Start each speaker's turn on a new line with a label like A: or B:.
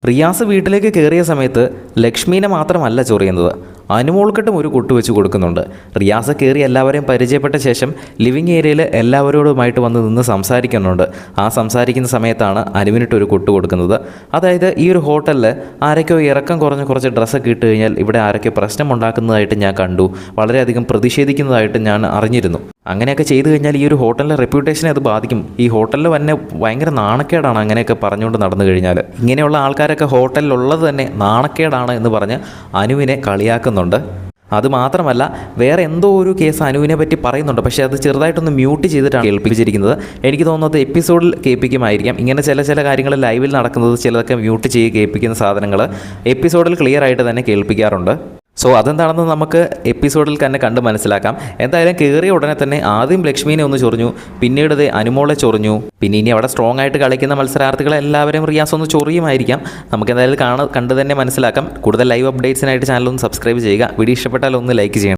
A: റിയാസ് വീട്ടിലേക്ക് കയറിയ സമയത്ത് ലക്ഷ്മീനെ മാത്രമല്ല ചൊറിയുന്നത്, അനുമോൾക്കിട്ടും ഒരു കുട്ട് വെച്ച് കൊടുക്കുന്നുണ്ട്. റിയാസ് കയറി എല്ലാവരെയും പരിചയപ്പെട്ട ശേഷം ലിവിങ് ഏരിയയിൽ എല്ലാവരോടുമായിട്ട് വന്ന് നിന്ന് സംസാരിക്കുന്നുണ്ട്. ആ സംസാരിക്കുന്ന സമയത്താണ് അനുവിനിട്ടൊരു കുട്ട് കൊടുക്കുന്നത്. അതായത് ഈ ഒരു ഹോട്ടലിൽ ആരൊക്കെയോ ഇറക്കം കുറഞ്ഞ് കുറച്ച് ഡ്രസ്സൊക്കെ ഇട്ട് കഴിഞ്ഞാൽ ഇവിടെ ആരൊക്കെ പ്രശ്നമുണ്ടാക്കുന്നതായിട്ട് ഞാൻ കണ്ടു, വളരെയധികം പ്രതിഷേധിക്കുന്നതായിട്ട് ഞാൻ അറിഞ്ഞിരുന്നു. അങ്ങനെയൊക്കെ ചെയ്തു കഴിഞ്ഞാൽ ഈ ഒരു ഹോട്ടലിൻ്റെ റെപ്യൂട്ടേഷനെ അത് ബാധിക്കും. ഈ ഹോട്ടലിൽ തന്നെ ഭയങ്കര നാണക്കേടാണ് അങ്ങനെയൊക്കെ പറഞ്ഞുകൊണ്ട് നടന്നു കഴിഞ്ഞാൽ. ഇങ്ങനെയുള്ള ആൾക്കാരൊക്കെ ഹോട്ടലിലുള്ളത് തന്നെ നാണക്കേടാണ് എന്ന് പറഞ്ഞ് അനുവിനെ കളിയാക്കുന്നുണ്ട്. അതുമാത്രമല്ല, വേറെ എന്തോ ഒരു കേസ് അനുവിനെ പറ്റി പറയുന്നുണ്ട്. പക്ഷേ അത് ചെറുതായിട്ടൊന്ന് മ്യൂട്ട് ചെയ്തിട്ടാണ് കേൾപ്പിച്ചിരിക്കുന്നത്. എനിക്ക് തോന്നുന്നത് എപ്പിസോഡിൽ കേൾപ്പിക്കുമായിരിക്കാം. ഇങ്ങനെ ചില കാര്യങ്ങൾ ലൈവിൽ നടക്കുന്നത് ചിലതൊക്കെ മ്യൂട്ട് ചെയ്ത് കേൾപ്പിക്കുന്ന സാധനങ്ങൾ എപ്പിസോഡിൽ ക്ലിയർ ആയിട്ട് തന്നെ കേൾപ്പിക്കാറുണ്ട്. സോ അതെന്താണെന്ന് നമുക്ക് എപ്പിസോഡിൽ തന്നെ കണ്ട് മനസ്സിലാക്കാം. എന്തായാലും കയറിയ ഉടനെ തന്നെ ആദ്യം ലക്ഷ്മീനെ ഒന്ന് ചൊറിഞ്ഞു, പിന്നീട് അനുമോളെ ചൊറിഞ്ഞു. പിന്നെ ഇനി അവിടെ സ്ട്രോങ് ആയിട്ട് കളിക്കുന്ന മത്സരാർത്ഥികളെ എല്ലാവരും റിയാസ് ഒന്ന് ചൊറിയുമായിരിക്കാം. നമുക്ക് എന്തായാലും കണ്ട് തന്നെ മനസ്സിലാക്കാം. കൂടുതൽ ലൈവ് അപ്ഡേറ്റ്സിനായിട്ട് ചാനൽ ഒന്ന് സബ്സ്ക്രൈബ് ചെയ്യുക. വീഡിയോ ഇഷ്ടപ്പെട്ടാൽ ഒന്ന് ലൈക്ക് ചെയ്യണം.